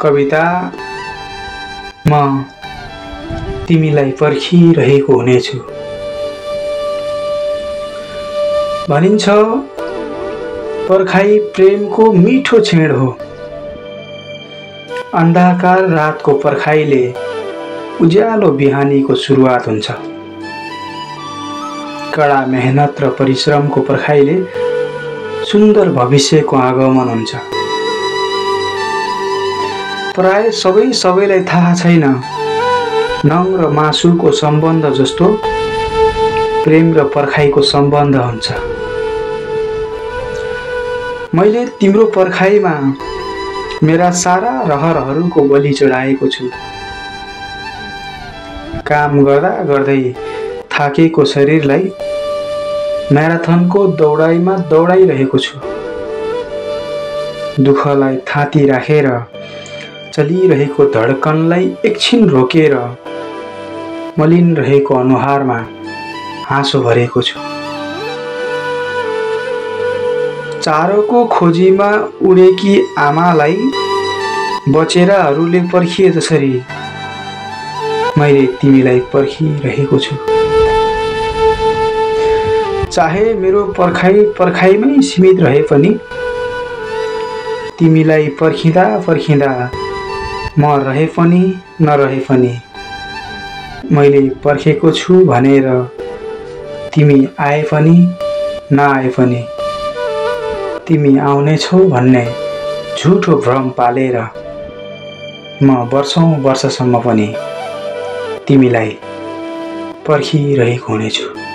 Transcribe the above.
कविता, म तिमीलाई पर्खिरहेको हुनेछु। भनिन्छ पर्खाइ प्रेमको मिठो छेड हो। अन्धकार रातको पर्खाइले उज्यालो बिहानीको सुरुवात हुन्छ। कडा मेहनत र परिश्रमको पर्खाइले सुन्दर भविष्यको आगमन हुन्छ। प्राय सबैलाई थाहा छैन, नङ र मासुको सम्बन्ध जस्तो प्रेम र पर्खाइको सम्बन्ध हुन्छ। मैले तिम्रो पर्खाइमा मेरा सारा रहरहरूको बलि चढाएको छु। काम गर्दा गर्दै थाकेको शरीरलाई म्याराथनको दौडाइमा दौडाइरहेको छु। दुःखलाई थाती राखेर चलिरहेको धड्कनलाई एकछिन रोकेर मलिन रहेको अनुहारमा हाँसो भरेको छु। चारोको खोजीमा उडेकी आमालाई बचेराहरूले पर्खिए जसरी मैले तिमीलाई पर्खिरहेको छु। चाहे मेरो पर्खाइमै सीमित रहे पनि तिमीलाई पर्खिँदा पर्खिँदा म रहे पनि नरहे पनि मैले पर्खेको छु भनेर तिमी आए पनि नआए पनि तिमी आउनेछौ भन्ने झुठो भ्रम पालेर म वर्षौं वर्षसम्म पनि तिमीलाई पर्खिरहेको हुनेछु।